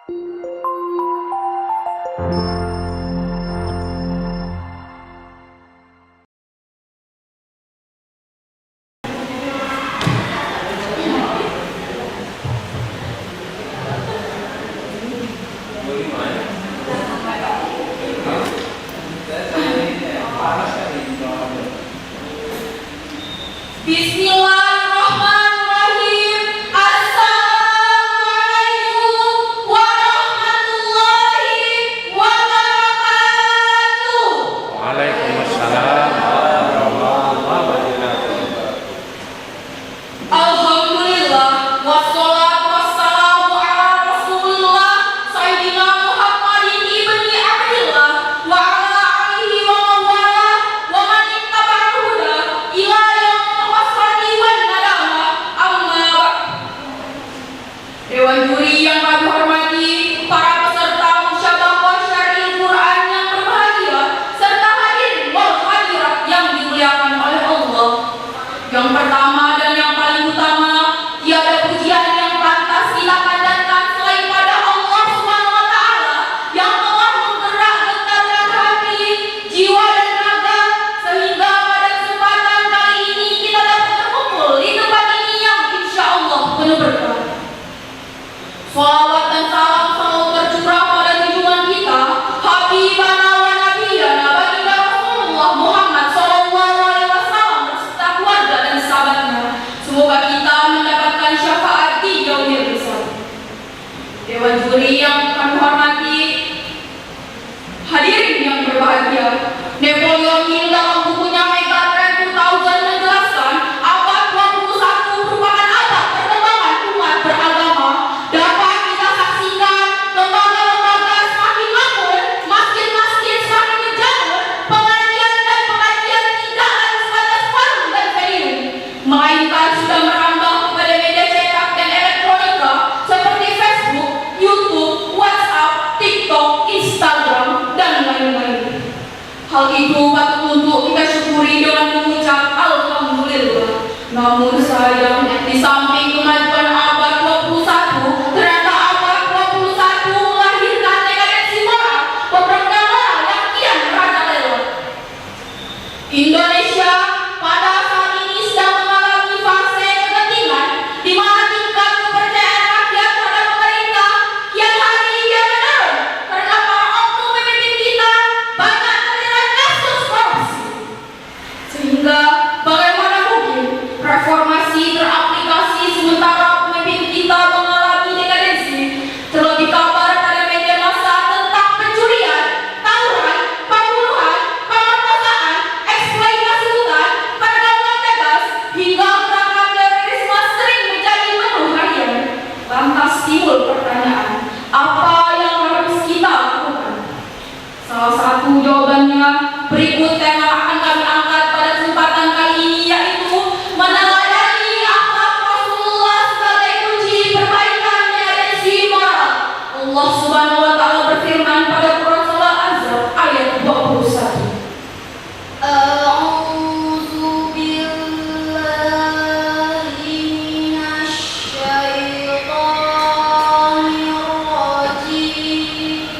Bismillahirrahmanirrahim. Assalamualaikum warahmatullahi wabarakatuh. Waalaikumsalam warahmatullahi wabarakatuh. Alhamdulillah wassalatu wassalamu ala Rasulillah Sayyidina Muhammadin ibni Abdillah wa ala alihi wa mawala wa man ittaba'a huda ila yaumil hasrati wan nadama. Amma ba'd. Dewan juri yang kami hormati, para peserta musyabaqah syar'i Quran yang berbahagia, serta hadirin wal hadirat yang dimuliakan oleh Allah. Yang pertama dan yang paling utama, tiada pujian yang pantas kita panjatkan selain pada Allah Subhanahu wa taala yang telah menggerak-getarkan hati, jiwa dan raga sehingga pada kesempatan kali ini kita dapat berkumpul di tempat ini yang insyaallah penuh berkah. Shalawat dan salam selalu tercurah pada junjungan kita, Habibana wa Nabiyana baginda Rasulullah Muhammad sallallahu alaihi wasallam beserta keluarga dan sahabatnya. Semoga kita mendapatkan syafaat di yaumil hisab. Dewan juri yang kami hormati, hadirin yang berbahagia, Napoleon Hill dalam bukunya Megatrend 2000 menjelaskan abad 21 merupakan abad perkembangan umat beragama. Dapat kita saksikan lembaga-lembaga semakin makmur, masjid-masjid semakin menjamur, pengajian dan pengajian tidak lagi sebatas forum dan venue, melainkan sudah merambah kepada media cetak dan elektronika seperti Facebook, YouTube, WhatsApp, TikTok, Instagram, dan lain-lain. Hal itu patut untuk kita syukuri dengan mengucap Alhamdulillah. Namun sayang, di samping kemajuan abad 21, ternyata abad 21 melahirkan dekadensi moral, beberapa moral yang kian merajalela. Indonesia pada saat ini sedang mengalami fase kegentingan di mana tingkat kepercayaan rakyat pada pemerintah kian hari kian menurun karena para oknum pemimpin kita banyak terlibat kasus korupsi. Sehingga bagaimana mungkin reformasi teraplikasi sementara pemimpin kita mengalami dekadensi? Terlebih kabar pada media massa tentang pencurian, tawuran, pembunuhan, pemerkosaan, eksploitasi hutan, pergaulan bebas, hingga gerakan terorisme sering menjadi menu harian. Lantas timbul pertanyaan, apa yang harus kita lakukan? Salah satu jawabannya berikut tema yang akan kami angkat pada kesempatan kali ini, yaitu meneladani akhlak Rasulullah sebagai kunci perbaikan dekadensi moral. Allah Subhanahu wa taala berfirman pada Quran surah Az-Zar ayat 21. A'udzu billahi minasy syaithanir rajim.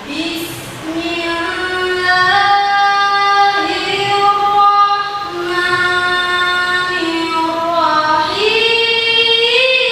Bismillahirrahmanirrahim.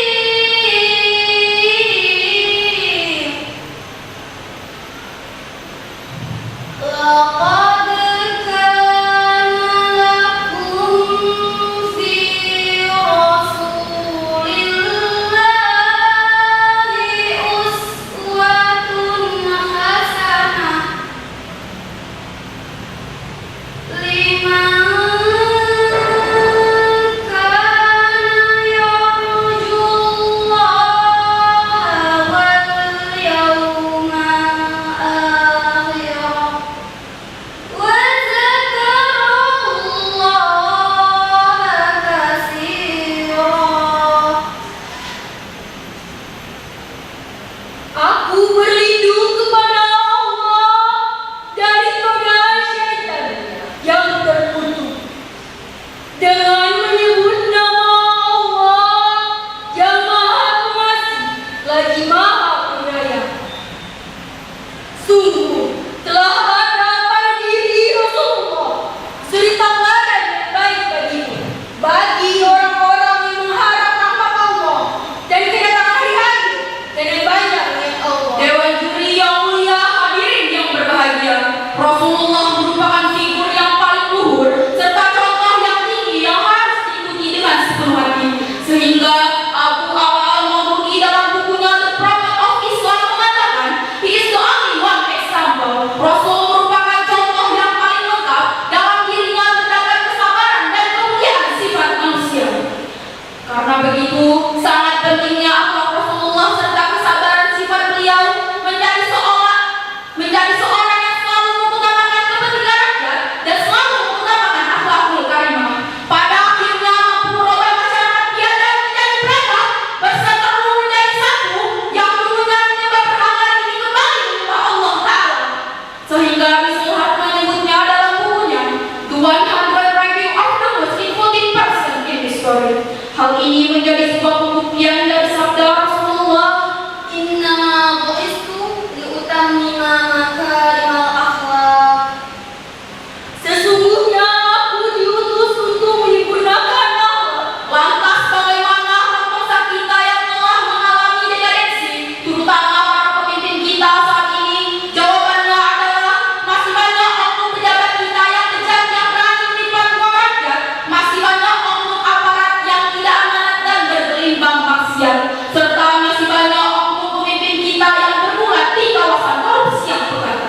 Sehingga Abu al-Maududi dalam bukunya The Prophet of Islam mengatakan, he is the only one example. Rasul merupakan contoh yang paling lengkap dalam dirinya terdapat kesabaran dan kemuliaan sifat manusia. Karena begitu, sangat pentingnya akhlak Rasulullah serta kesabaran sifat beliau menjadi seorang yang selalu mengutamakan kepentingan rakyat dan selalu mengutamakan akhlakul karimah. Pada akhirnya mampu merubah masyarakat biadab menjadi beradab, berseteru menjadi satu, yang dulunya menyembah berhala ini kembali menyembah Allah Ta'ala. Sehingga Rizal menyebutnya dalam bukunya The 100 Review of the Most Influential Person in History. Hal ini menjadi sebuah pembuktian dari sabda Rasulullah, Innama bu'istu liutammima makarimal akhlaq. sesungguhnya aku diutus untuk menyempurnakan akhlak. Lantas bagaimana akhlak bangsa kita yang telah mengalami dekadensi, terutama para pemimpin kita saat ini? Jawabannya adalah masih banyak oknum pejabat kita yang kejam yang berani menipu uang rakyat, masih banyak oknum aparat yang tidak amanat dan bergelimbang maksiat, serta masih banyak oknum pemimpin kita yang bermulat di kawasan korupsi yang pekat.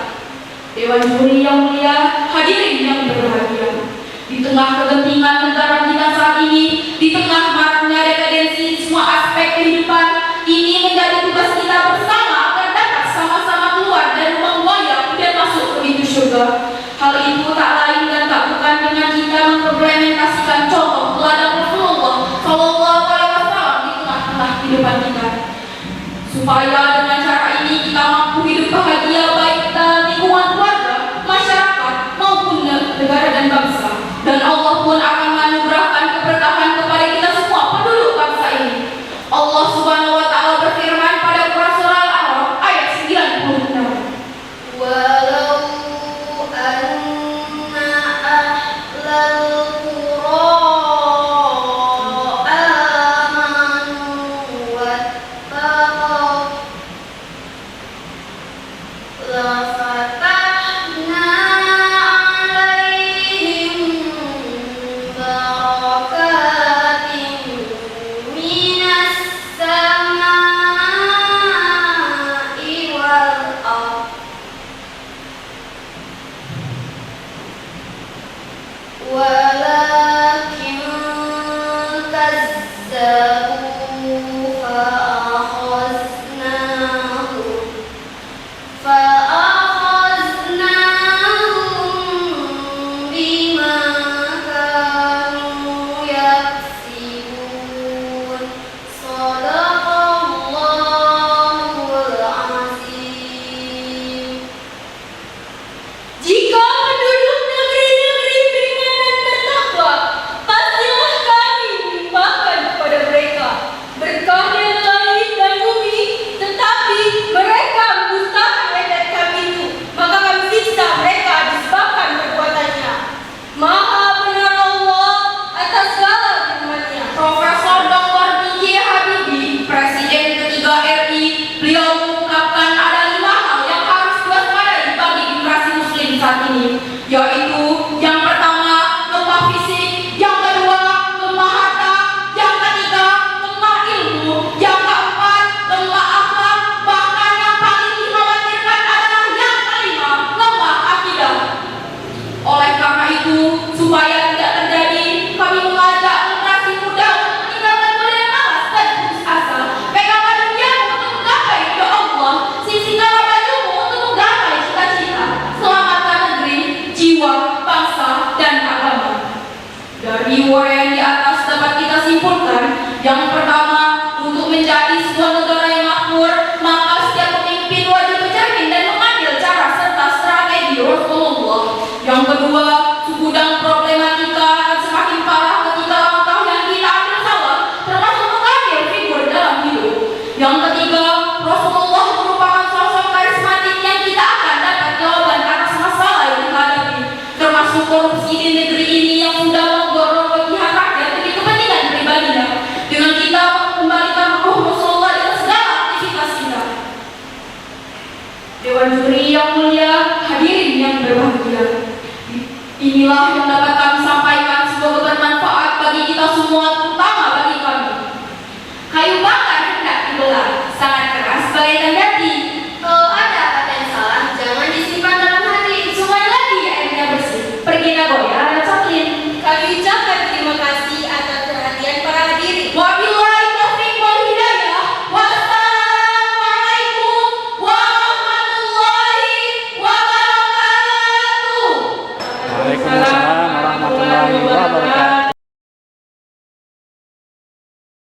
Dewan Juri yang mulia, hadirin yang berbahagia, di tengah kegentingan negara kita saat ini, di tengah maraknya dekadensi semua aspek kehidupan, ini menjadi tugas kita bersama agar dapat sama-sama keluar dari ruang buaya dan masuk ke pintu surga. Hal itu tak lain dan tak bukan dengan kita mengimplementasikan contoh teladan Rasulullah Shallallahu Alaihi Wasallam di tengah-tengah kehidupan kita, supaya dengan cara ini kita mampu hidup bahagia baik dalam lingkungan keluarga, masyarakat maupun negara dan bangsa. Dan Allah pun akan menganugerahkan keberkahan kepada kita semua penduduk bangsa ini. Allah Subhanahu wa Ta'ala berfirman pada Quran surah Al-A'raf ayat 96. Walau anna ahlal qura amanu wattaqaw lafatahna alaihim barakatin minas samai wal ardh walakin kazzabu fa'akhadnahum bima kanu yaksibun. Shadaqallahul azim. Jika penduduk negeri-negeri beriman dan bertakwa, pastilah kami melimpahkan kepada mereka berkah dari langit dan bumi. Tetapi mereka mendustakan ayat kami itu, maka kami siksa mereka disebabkan perbuatannya. Maha benar Allah atas segala firman-Nya. Profesor Dr. B.J. Habibie, Presiden ketiga RI, beliau mengungkapkan ada 5 hal yang harus diwaspadai bagi generasi muslim saat ini, yaitu yang pertama, lemah fisik, yang kedua, lemah harta, yang ketiga, lemah ilmu, yang keempat, lemah akhlak, bahkan yang paling dikhawatirkan adalah yang kelima, lemah akidah. Oleh karena itu, supaya tidak terjadi, kami mengajak generasi muda untuk meninggalkan model malas dan putus asa. Peganglah duniamu untuk menggapai ridho Allah, sisihkanlah bajumu untuk menggapai cita-cita. Selamatkan negeri, jiwa, bangsa, dan agama. Dari uraian di atas dapat kita simpulkan, yang pertama, untuk menjadi sebuah negara yang makmur, maka setiap pemimpin wajib bercermin dan mengambil cara serta strategi Rasulullah. Yang kedua, segudang problematika akan semakin parah ketika langkah yang kita ambil salah, termasuk mengambil figur dalam hidup. Yang ketiga, Rasulullah merupakan sosok karismatik yang kita akan dapat jawaban atas masalah yang dihadapi, termasuk korupsi di negeri ini yang sudah menggorong pihak rakyat demi kepentingan pribadinya. Dengan kita mengembalikan ruh Rasulullah dalam segala aktivitas kita. Dewan Juri yang mulia, hadirin yang berbahagia, inilah yang